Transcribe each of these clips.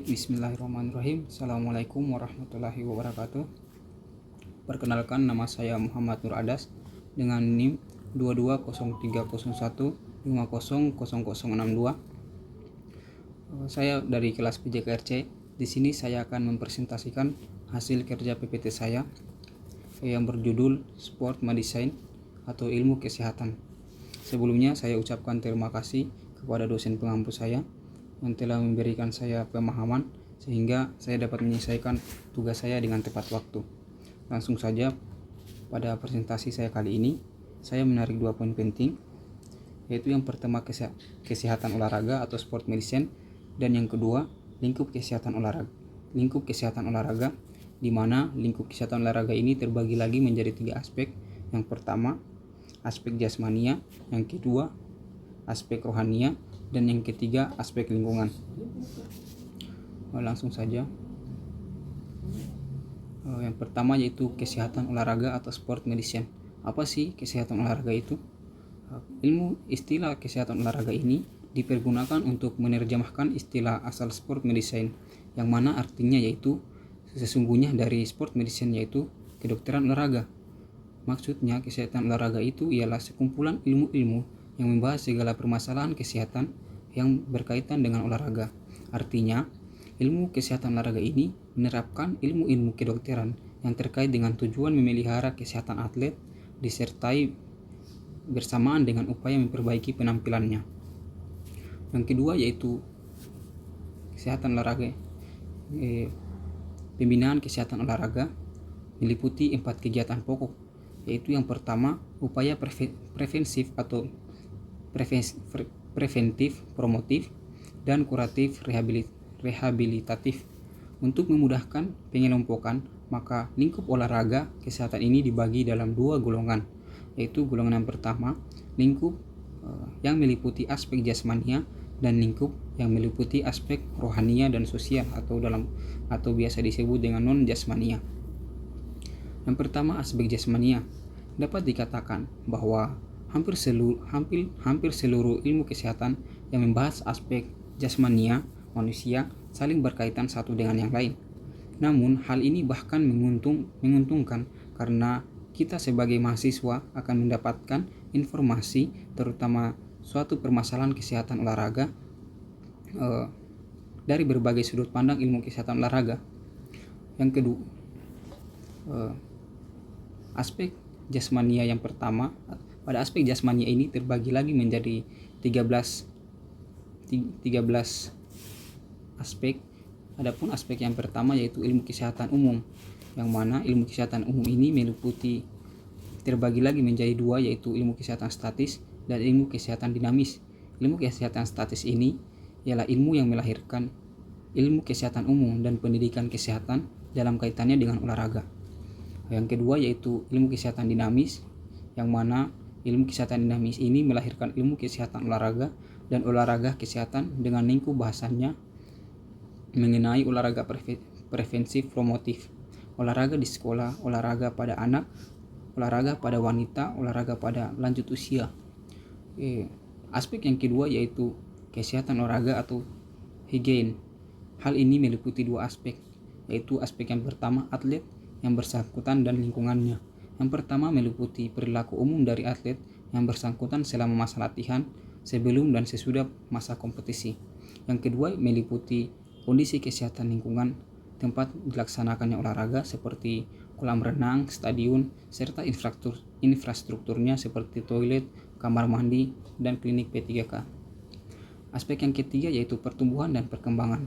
Bismillahirrahmanirrahim. Assalamualaikum warahmatullahi wabarakatuh. Perkenalkan, nama saya Muhammad Nur Adas dengan NIM 220301500062. Saya dari kelas PJKRC. Di sini saya akan mempresentasikan hasil kerja PPT saya yang berjudul Sport Medicine atau Ilmu Kesehatan. Sebelumnya saya ucapkan terima kasih kepada dosen pengampu saya yang telah memberikan saya pemahaman sehingga saya dapat menyelesaikan tugas saya dengan tepat waktu. Langsung saja pada presentasi saya kali ini, saya menarik 2 poin penting, yaitu yang pertama kesehatan olahraga atau sport medicine, dan yang kedua lingkup kesehatan olahraga. Lingkup kesehatan olahraga, di mana lingkup kesehatan olahraga ini terbagi lagi menjadi 3 aspek. Yang pertama aspek jasmania, yang kedua aspek rohania, dan yang ketiga aspek lingkungan. Langsung saja. Yang pertama yaitu kesehatan olahraga atau sport medicine. Apa sih kesehatan olahraga itu? Istilah kesehatan olahraga ini dipergunakan untuk menerjemahkan istilah asal sport medicine, yang mana artinya yaitu sesungguhnya dari sport medicine yaitu kedokteran olahraga. Maksudnya kesehatan olahraga itu ialah sekumpulan ilmu-ilmu yang membahas segala permasalahan kesehatan yang berkaitan dengan olahraga. Artinya, ilmu kesehatan olahraga ini menerapkan ilmu-ilmu kedokteran yang terkait dengan tujuan memelihara kesehatan atlet disertai bersamaan dengan upaya memperbaiki penampilannya. Yang kedua yaitu kesehatan olahraga. Pembinaan kesehatan olahraga meliputi 4 kegiatan pokok, yaitu yang pertama upaya preventif atau preventif, promotif, dan kuratif rehabilitatif. Untuk memudahkan pengelompokan, maka lingkup olahraga kesehatan ini dibagi dalam 2 golongan, yaitu golongan yang pertama lingkup yang meliputi aspek jasmania dan lingkup yang meliputi aspek rohania dan sosial atau biasa disebut dengan non jasmania. Yang pertama aspek jasmania. Dapat dikatakan bahwa hampir seluruh ilmu kesehatan yang membahas aspek jasmania manusia saling berkaitan satu dengan yang lain. Namun hal ini bahkan menguntungkan karena kita sebagai mahasiswa akan mendapatkan informasi terutama suatu permasalahan kesehatan olahraga dari berbagai sudut pandang ilmu kesehatan olahraga. Yang kedua, aspek jasmania yang pertama. Pada aspek jasmania ini terbagi lagi menjadi 13 aspek. Adapun aspek yang pertama yaitu ilmu kesehatan umum, yang mana ilmu kesehatan umum ini terbagi lagi menjadi 2, yaitu ilmu kesehatan statis dan ilmu kesehatan dinamis. Ilmu kesehatan statis ini ialah ilmu yang melahirkan ilmu kesehatan umum dan pendidikan kesehatan dalam kaitannya dengan olahraga. Yang kedua yaitu ilmu kesehatan dinamis, yang mana ilmu kesehatan dinamis ini melahirkan ilmu kesehatan olahraga dan olahraga kesehatan dengan lingkup bahasannya mengenai olahraga preventif promotif, olahraga di sekolah, olahraga pada anak, olahraga pada wanita, olahraga pada lanjut usia. Aspek yang kedua yaitu kesehatan olahraga atau higien. Hal ini meliputi 2 aspek, yaitu aspek yang pertama atlet yang bersangkutan dan lingkungannya. Yang pertama meliputi perilaku umum dari atlet yang bersangkutan selama masa latihan, sebelum dan sesudah masa kompetisi. Yang kedua meliputi kondisi kesehatan lingkungan tempat dilaksanakannya olahraga seperti kolam renang, stadion, serta infrastrukturnya seperti toilet, kamar mandi, dan klinik P3K. Aspek yang ketiga yaitu pertumbuhan dan perkembangan,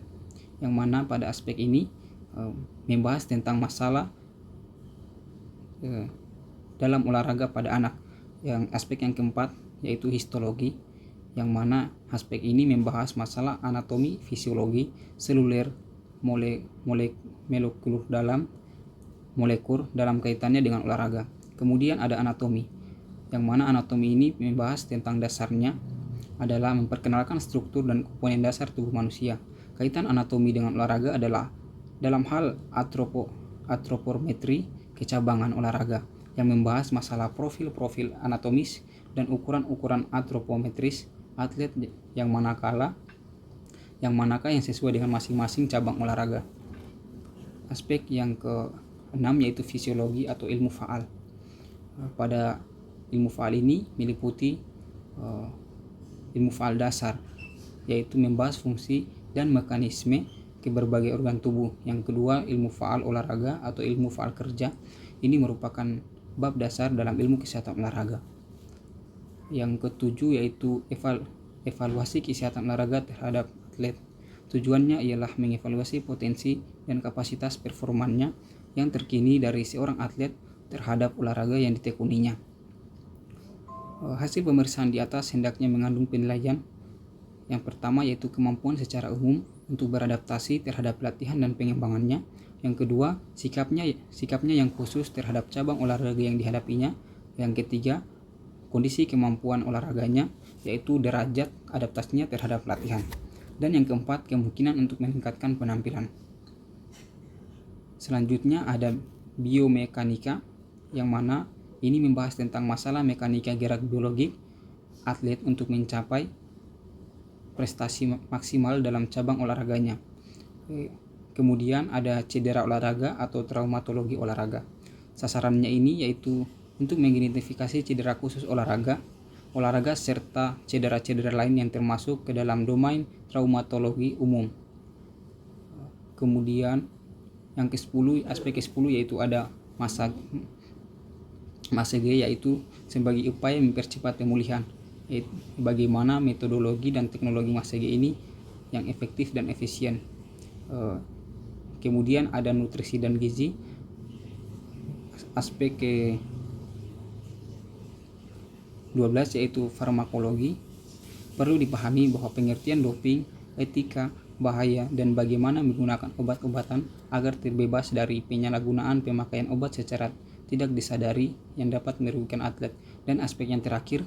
yang mana pada aspek ini membahas tentang masalah dalam olahraga pada anak. Yang aspek yang keempat yaitu histologi, yang mana aspek ini membahas masalah anatomi, fisiologi, seluler, molekul dalam kaitannya dengan olahraga. Kemudian ada anatomi, yang mana anatomi ini membahas tentang dasarnya adalah memperkenalkan struktur dan komponen dasar tubuh manusia. Kaitan anatomi dengan olahraga adalah dalam hal antropometri kecabangan olahraga, yang membahas masalah profil-profil anatomis dan ukuran-ukuran antropometris atlet, yang manakala yang manakah yang sesuai dengan masing-masing cabang olahraga. Aspek yang keenam yaitu fisiologi atau ilmu faal. Pada ilmu faal ini meliputi ilmu faal dasar, yaitu membahas fungsi dan mekanisme ke berbagai organ tubuh. Yang kedua, ilmu faal olahraga atau ilmu faal kerja. Ini merupakan bab dasar dalam ilmu kesehatan olahraga. Yang ketujuh yaitu evaluasi kesehatan olahraga terhadap atlet. Tujuannya ialah mengevaluasi potensi dan kapasitas performanya yang terkini dari seorang atlet terhadap olahraga yang ditekuninya. Hasil pemeriksaan di atas hendaknya mengandung penilaian. Yang pertama yaitu kemampuan secara umum untuk beradaptasi terhadap latihan dan pengembangannya. Yang kedua, sikapnya yang khusus terhadap cabang olahraga yang dihadapinya. Yang ketiga, kondisi kemampuan olahraganya, yaitu derajat adaptasinya terhadap latihan. Dan yang keempat, kemungkinan untuk meningkatkan penampilan. Selanjutnya ada biomekanika, yang mana ini membahas tentang masalah mekanika gerak biologik atlet untuk mencapai prestasi maksimal dalam cabang olahraganya. Kemudian ada cedera olahraga atau traumatologi olahraga. Sasarannya ini yaitu untuk mengidentifikasi cedera khusus olahraga serta cedera-cedera lain yang termasuk ke dalam domain traumatologi umum. Kemudian yang ke-10, aspek ke-10 yaitu ada massage, yaitu sebagai upaya mempercepat pemulihan. Bagaimana metodologi dan teknologi massage ini yang efektif dan efisien. Kemudian ada nutrisi dan gizi. Aspek ke-12 yaitu farmakologi. Perlu dipahami bahwa pengertian doping, etika, bahaya, dan bagaimana menggunakan obat-obatan agar terbebas dari penyalahgunaan pemakaian obat secara tidak disadari yang dapat merugikan atlet. Dan aspek yang terakhir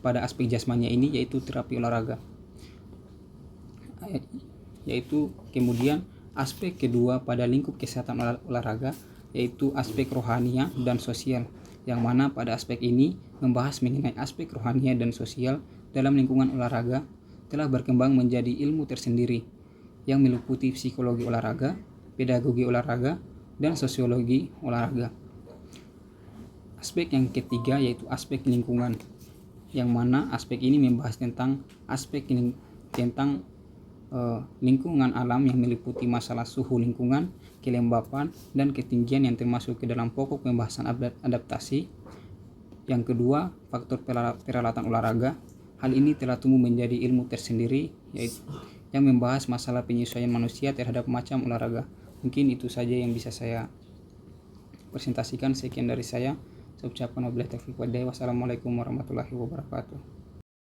pada aspek jasmania ini yaitu terapi olahraga. Yaitu kemudian aspek kedua pada lingkup kesehatan olahraga yaitu aspek rohania dan sosial, yang mana pada aspek ini membahas mengenai aspek rohania dan sosial dalam lingkungan olahraga telah berkembang menjadi ilmu tersendiri yang meliputi psikologi olahraga, pedagogi olahraga, dan sosiologi olahraga. Aspek yang ketiga yaitu aspek lingkungan, yang mana aspek ini membahas tentang lingkungan alam yang meliputi masalah suhu lingkungan, kelembapan, dan ketinggian yang termasuk ke dalam pokok pembahasan adaptasi. Yang kedua, faktor peralatan olahraga. Hal ini telah tumbuh menjadi ilmu tersendiri yaitu yang membahas masalah penyesuaian manusia terhadap macam olahraga. Mungkin itu saja yang bisa saya presentasikan. Sekian dari saya. Saya ucapkan wabillahi taufiq wal hidayah. Wassalamualaikum warahmatullahi wabarakatuh.